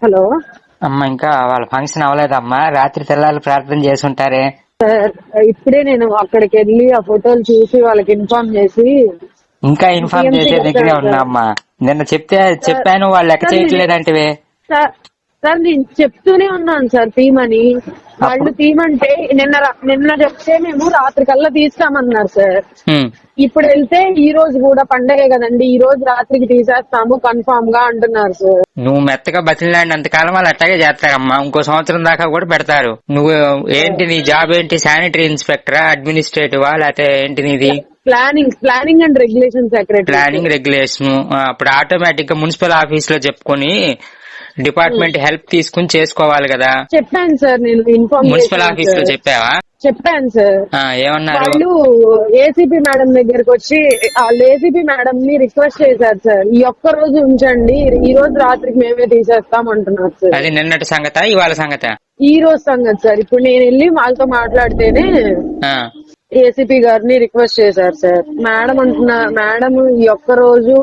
Hello అమ్మ, ఇంకా వాళ్ళ ఫంక్షన్ అవ్వలేదమ్మా. రాత్రి తెల్లారి ప్రార్థన చేసి ఉంటారే. సార్, ఇప్పుడే నేను అక్కడికి వెళ్ళి ఆ ఫోటోలు చూసి వాళ్ళకి ఇన్ఫార్మ్ చేసి ఇంకా ఇన్ఫార్మ్ టీఎంసీకి చేసే దగ్గరే వచ్చాను ఉన్నా సార్. అమ్మా. నిన్న సార్ చెప్పాను, వాళ్ళు లెక్క సార్ నేను చేయట్లేదంటివే. సార్ సార్ నేను చెప్తూనే ఉన్నాను సార్ తీమని. వాళ్ళు అప్పుడు తీమంటే నిన్న చెప్తే మేము రాత్రి కల్లా తీస్తామన్నారు సార్. ఉమ్, ఇప్పుడు వెళ్తే ఈ రోజు కూడా పండగే కదండి, ఈ రోజు రాత్రికి తీసేస్తాము కన్ఫామ్ గా అంటున్నారు సార్. నువ్వు మెత్తగా బతిలాడినంత కాలం వాళ్ళు అట్టాగే చేస్తారమ్మా. ఇంకో సంవత్సరం దాకా కూడా పెడతారు. నువ్వు ఏంటి, నీ జాబ్ ఏంటి? శానిటరీ ఇన్స్పెక్టరా, అడ్మినిస్ట్రేటివా, లేకపోతే ఏంటి నీది? Planning and regulation secretary sir. Planning regulation. అప్పుడు ఆటోమేటిక్ గా మున్సిపల్ ఆఫీస్ లో చెప్పుకొని డిపార్ట్మెంట్ హెల్ప్ తీసుకుని చేసుకోవాలి కదా. చెప్పాను సార్, నేను ఇన్ఫార్మ్ మున్సిపల్ చేశాను ఆఫీస్ లో సార్. చెప్పావా? చెప్పాను సార్. ఏమన్నారు? వాళ్ళు ఏసీపీ మేడం దగ్గరకు వచ్చి వాళ్ళు ఏసీపీ మేడం ని రిక్వెస్ట్ చేశారు సార్, ఈ ఒక్క రోజు ఉంచండి, ఈ రోజు రాత్రికి మేమే తీసేస్తాం అంటున్నారు సార్. అది నిన్నటి సంగత, ఇవాళ సంగత? ఈ రోజు సంగతి సార్. ఇప్పుడు నేను వెళ్ళి వాళ్ళతో మాట్లాడితేనే ఏసీపీ గారిని రిక్వెస్ట్ చేశారు సార్. మేడం అంటున్నా, మేడం ఈ ఒక్క రోజు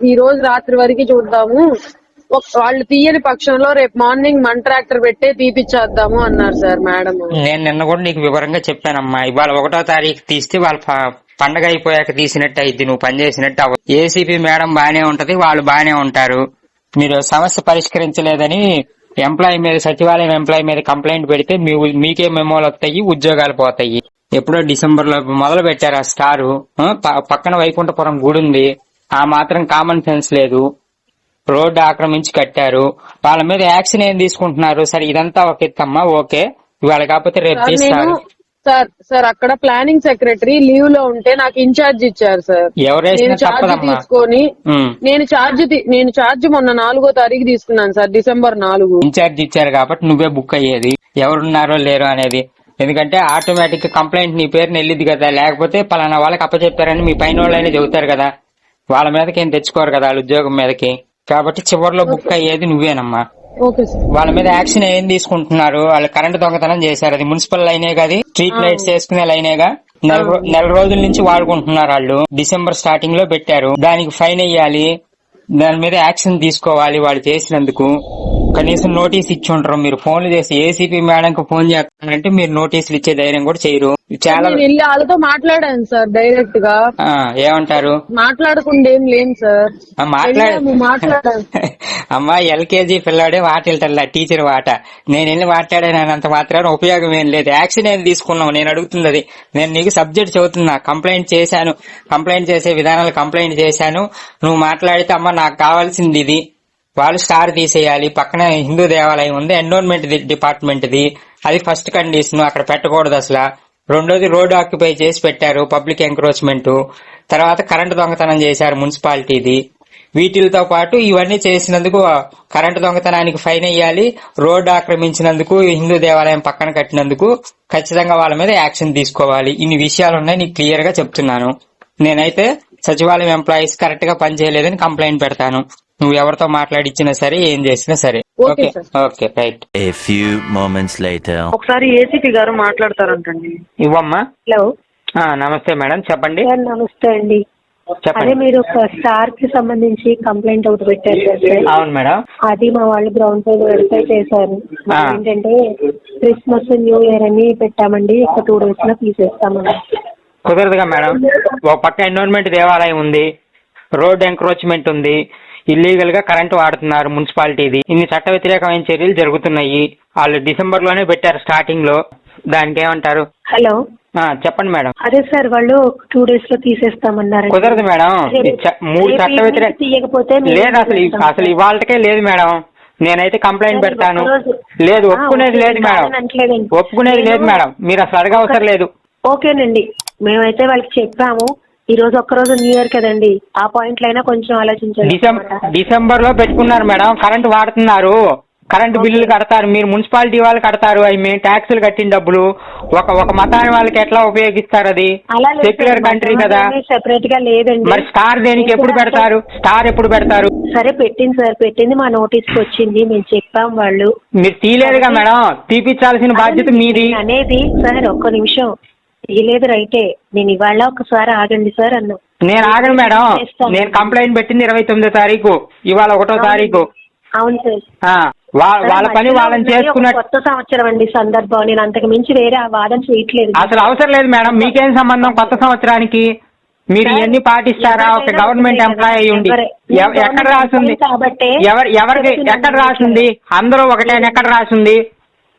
ఈ రోజు రాత్రి వరకు చూద్దాము, వాళ్ళు తీయని పక్షంలో రేపు మార్నింగ్ మన ట్రాక్టర్ పెట్టే తీపిచ్చేద్దాము అన్నారు సార్ మేడం. నేను నిన్న కూడా నీకు వివరంగా చెప్పానమ్మా. ఇవాళ 1వ తారీఖు తీస్తే వాళ్ళ పండగ అయిపోయాక తీసినట్టు అయింది, నువ్వు పనిచేసినట్టు అవ్వదు. ఏసీపీ మేడం బానే ఉంటది, వాళ్ళు బానే ఉంటారు. మీరు సమస్య పరిష్కరించలేదని ఎంప్లాయీ మీద, సచివాలయం ఎంప్లాయీ మీద కంప్లైంట్ పెడితే మీకే మెమోలు వస్తాయి, ఉద్యోగాలు పోతాయి. ఎప్పుడో డిసెంబర్ లో మొదలు పెట్టారు ఆ స్టారు. పక్కన వైకుంఠపురం గుడి ఉంది, ఆ మాత్రం కామన్ సెన్స్ లేదు. రోడ్డు ఆక్రమించి కట్టారు, వాళ్ళ మీద యాక్షన్ ఏం తీసుకుంటున్నారు? సరే, ఇదంతా ఒక ఎత్తమ్మా, ఓకే, ఇవాళ కాకపోతే రేపు తీస్తారు. సార్ అక్కడ ప్లానింగ్ సెక్రటరీ లీవ్ లో ఉంటే నాకు ఇన్ఛార్జ్ ఇచ్చారు సార్. ఎవరేసినా తప్పదమ్మా. తీసుకొని నేను ఛార్జ్ మొన్న 4వ తారీఖు తీసుకున్నాను సార్, డిసెంబర్ 4. ఇన్ఛార్జ్ ఇచ్చారు కాబట్టి నువ్వే బుక్ అయ్యేది, ఎవరున్నారో లేరో అనేది. ఎందుకంటే ఆటోమేటిక్ కంప్లైంట్ నీ పేరుని వెళ్ళింది కదా. లేకపోతే పలానా వాళ్ళకి అప్పచెప్పారని మీ పైన వాళ్ళైనా చెబుతారు కదా, వాళ్ళ మీదకి ఏం తెచ్చుకోరు కదా వాళ్ళ ఉద్యోగం మీదకి. కాబట్టి చివరిలో బుక్ అయ్యేది నువ్వేనమ్మా. వాళ్ళ మీద యాక్షన్ ఏం తీసుకుంటున్నారు? వాళ్ళు కరెంటు దొంగతనం చేశారు, అది మున్సిపల్ లైనే కదా, స్ట్రీట్ లైట్స్ వేసుకునే లైనేగా. నెల రోజుల నుంచి వాడుకుంటున్నారు వాళ్ళు. డిసెంబర్ స్టార్టింగ్ లో పెట్టారు, దానికి ఫైన్ వేయాలి, దాని మీద యాక్షన్ తీసుకోవాలి. వాళ్ళు చేసినందుకు కనీసం నోటీస్ ఇచ్చి ఉంటారు. మీరు ఫోన్లు చేసి ఏసీపీ మేడం కు ఫోన్ చేస్తానంటే మీరు నోటీసులు ఇచ్చే ధైర్యం కూడా చేయరు. చాలా వాళ్ళతో మాట్లాడాను సార్ డైరెక్ట్ గా. ఏమంటారు? మాట్లాడకుండా ఏం లేం సార్, మాట్లాడాను. అమ్మా, ఎల్కేజీ పిల్లాడే వాటిల్టల్లా టీచర్ వాట. నేను వెళ్ళి మాట్లాడానంత మాత్రాన ఉపయోగం ఏం లేదు. యాక్షన్ ఏం తీసుకున్నావు నేను అడుగుతుంది అది. నేను నీకు సబ్జెక్ట్ చదువుతున్నా, కంప్లైంట్ చేశాను, కంప్లైంట్ చేసే విధానాలు కంప్లైంట్ చేశాను. నువ్వు మాట్లాడితే అమ్మ నాకు కావాల్సింది ఇది, వాళ్ళు స్టార్ తీసేయాలి, పక్కన హిందూ దేవాలయం ఉంది, ఎన్విరాన్మెంట్ డిపార్ట్మెంట్ది, అది ఫస్ట్ కండిషన్, అక్కడ పెట్టకూడదు అసలు. రెండోది రోడ్డు ఆక్యుపై చేసి పెట్టారు, పబ్లిక్ ఎంక్రోచ్మెంట్. తర్వాత కరెంటు దొంగతనం చేశారు మున్సిపాలిటీది. వీటితో పాటు ఇవన్నీ చేసినందుకు కరెంటు దొంగతనానికి ఫైన్ వేయాలి, రోడ్డు ఆక్రమించినందుకు, హిందూ దేవాలయం పక్కన కట్టినందుకు ఖచ్చితంగా వాళ్ళ మీద యాక్షన్ తీసుకోవాలి. ఇన్ని విషయాలు ఉన్నాయి, నీకు క్లియర్ గా చెప్తున్నాను. నేనైతే సచివాలయం ఎంప్లాయీస్ కరెక్ట్ గా పనిచేయలేదని కంప్లైంట్ పెడతాను, నువ్వు ఎవరితో మాట్లాడిచ్చినా సరే, ఏం చేసినా సరే. Okay okay, right. A few moments later. ఒకసారి ఏసీపీ గారు మాట్లాడతారంటండి. ఇవ్వమ్మా. హలో, నమస్తే మేడం, చెప్పండి. నమస్తే అండి. అదే మీరు ఒక స్టార్ కి సంబంధించి కంప్లైంట్ ఒకటి పెట్టారు కదా. అవును మేడం. అది మా వాళ్ళు గ్రౌండ్ పైన వెరిఫై చేశారు. ఏంటంటే క్రిస్మస్ న్యూ ఇయర్ అని పెట్టామండి, ఒక 2 days లో తీసేస్తామని. కుదరదుగా మేడం. ఒక పక్క ఎన్విరాన్మెంట్ దేవాలయం ఉంది, రోడ్ ఎంక్రోచ్మెంట్ ఉంది, ఇల్లీగల్ గా కరెంటు వాడుతున్నారు మున్సిపాలిటీది. ఇన్ని చట్ట వ్యతిరేకమైన చర్యలు జరుగుతున్నాయి. వాళ్ళు డిసెంబర్ లోనే పెట్టారు స్టార్టింగ్ లో, దానికి ఏమంటారు? హలో, చెప్పండి మేడం. అదే సార్, వాళ్ళు 2 days లో తీసేస్తామన్నారు. కుదరదు మేడం, 3 చట్ట వ్యతిరేక తీయకపోతే లేదు. అసలు ఇవాళకే లేదు మేడం. నేనైతే కంప్లైంట్ పెడతాను. లేదు, ఒప్పుకునేది లేదు మేడం, ఒప్పుకునేది లేదు మేడం. మీరు అసలు అడగవసరం లేదు. ఓకేనండి, మేమైతే వాళ్ళకి చెప్పాము. ఈ రోజు ఒక్కరోజు న్యూ ఇయర్ కదండి, ఆ పాయింట్లు అయినా కొంచెం ఆలోచించండి. డిసెంబర్ లో పెట్టుకున్నారు మేడం, కరెంట్ వాడుతున్నారు, కరెంటు బిల్లులు కడతారు, మీరు మున్సిపాలిటీ వాళ్ళు కడతారు, అవి మేము ట్యాక్సులు కట్టిన డబ్బులు. ఒక మతాన్ని వాళ్ళకి ఎట్లా ఉపయోగిస్తారు? అది సెక్యులర్ కంట్రీ కదా. సెపరేట్ గా లేదండి. మరి స్టార్ దేనికి ఎప్పుడు పెడతారు? స్టార్ ఎప్పుడు పెడతారు? సరే, పెట్టింది సార్, పెట్టింది మా నోటీస్ కి వచ్చింది, మేము చెప్పాం. వాళ్ళు మీరు తీయలేదుగా మేడం, తీపిచ్చాల్సిన బాధ్యత మీది. అనేది సార్, ఒక్క నిమిషం, తీయలేదు రైటే. నేను ఇవాళ ఒకసారి ఆగండి సార్ అన్నా. నేను ఆగను మేడం, నేను కంప్లైంట్ పెట్టింది 29వ తారీఖు, ఇవాళ 1వ తారీఖు. అవును సార్. వాళ్ళ పని వాళ్ళని చేసుకున్నట్టు. కొత్త సంవత్సరం అండి సందర్భం, నేను అంతకు మించి వేరే ఆ వాదన చేయట్లేదు. అసలు అవసరం లేదు మేడం, మీకేం సంబంధం కొత్త సంవత్సరానికి? మీరు ఇవన్నీ పాటిస్తారా? ఒక గవర్నమెంట్ ఎంప్లాయీ అయ్యి ఉండి ఎక్కడ రాసింది? ఎవరికి ఎక్కడ రాసింది? అందరూ ఒకటే అని ఎక్కడ రాసింది?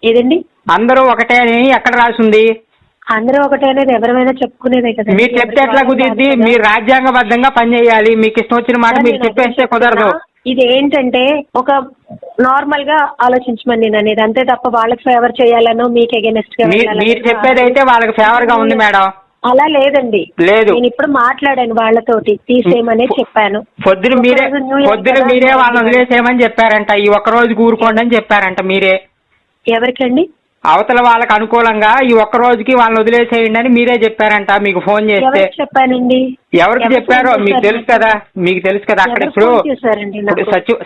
ఏదండి అందరూ ఒకటే అని ఎక్కడ రాసింది? అందరూ ఒకటే అనేది ఎవరైనా చెప్పుకునేదే కదా. మీరు చెప్తే ఎట్లా కుదిరిద్ది? మీరు రాజ్యాంగబద్ధంగా పనిచేయాలి. మీకు ఇష్టం వచ్చిన మాట మీరు చెప్పేస్తే కుదరదు. ఇది ఏంటంటే ఒక నార్మల్ గా ఆలోచించమని నేను అనేది, అంతే తప్ప వాళ్ళకి ఫేవర్ చేయాలనో మీకు ఎగెనెస్ట్ గా మీరు చెప్పేది అయితే వాళ్ళకి ఫేవర్ గా ఉంది మేడం. అలా లేదండి, లేదు. నేను ఇప్పుడు మాట్లాడాను వాళ్ళతోటి, తీసేయమనే చెప్పాను. పొద్దున మీరే వాళ్ళని వదిలేసేయమని చెప్పారంట. ఈ ఒక్క రోజు ఊరుకోండి అని చెప్పారంట మీరే. ఎవరికండి? అవతల వాళ్ళకి అనుకూలంగా ఈ ఒక్క రోజుకి వాళ్ళని వదిలేసేయండి అని మీరే చెప్పారంట. మీకు ఫోన్ చేస్తే చెప్పానండి. ఎవరికి చెప్పారో మీకు తెలుసు కదా. మీకు తెలుసు కదా. అక్కడ ఇప్పుడు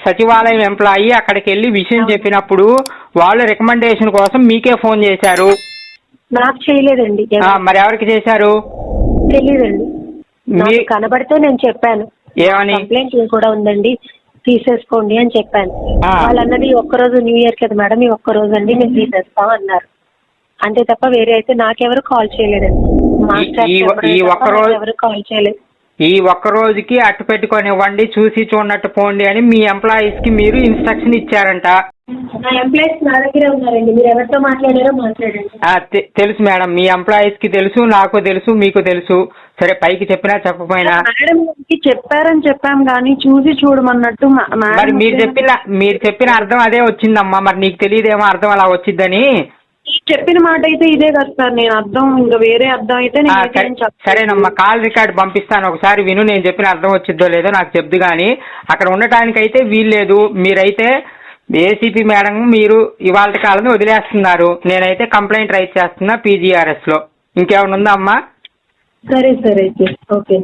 సచివాలయం ఎంప్లాయీ అక్కడికి వెళ్ళి విషయం చెప్పినప్పుడు వాళ్ళు రికమెండేషన్ కోసం మీకే ఫోన్ చేశారు. నాకు చేయలేదండి. మరి ఎవరికి చేశారు? తెలియదండి. మీకు కనబడితే నేను చెప్పాను, ఏమని? కంప్లైంట్ కూడా ఉందండి, తీసేసుకోండి అని చెప్పాను. వాళ్ళు అన్నది ఒక్కరోజు న్యూ ఇయర్ కదా మేడం, ఈ ఒక్క రోజు అండి మేము తీసేస్తాం అన్నారు. అంతే తప్ప వేరే అయితే నాకెవరు కాల్ చేయలేదండి. ఎవరు కాల్ చేయలేదు. ఈ ఒక్క రోజుకి అట్టు పెట్టుకొని ఇవ్వండి, చూసి చూడనట్టు పోండి అని మీ ఎంప్లాయీస్ కి మీరు ఇన్స్ట్రక్షన్ ఇచ్చారంట. నా ఎంప్లాయీస్ నా దగ్గరే ఉన్నారండి, మీరు ఎవరితో మాట్లాడారో మాట్లాడండి. తెలుసు మేడం, మీ ఎంప్లాయీస్ కి తెలుసు, నాకు తెలుసు, మీకు తెలుసు. సరే పైకి చెప్పినా చెప్పకపోయినా మేడం చెప్పారని చెప్పాం కానీ చూసి చూడమన్నట్టు. మరి మీరు చెప్పిన అర్థం అదే వచ్చిందమ్మా. మరి నీకు తెలియదేమో అర్థం అలా వచ్చిందని. చెప్పిన మాట అయితే ఇదే కదా సార్, నేను అర్థం ఇంకా వేరే అర్థం అయితే సరేనమ్మా, కాల్ రికార్డ్ పంపిస్తాను, ఒకసారి విను. నేను చెప్పిన అర్థం వచ్చిద్దో లేదో నాకు చెప్దు కానీ అక్కడ ఉండటానికైతే వీల్లేదు. మీరైతే ఏసీపీ మేడం మీరు ఇవాళ కాలని వదిలేస్తున్నారు. నేనైతే కంప్లైంట్ రైట్ చేస్తున్నా PGRS లో. ఇంకేమైనా ఉందా అమ్మా? సరే అయితే ఓకే.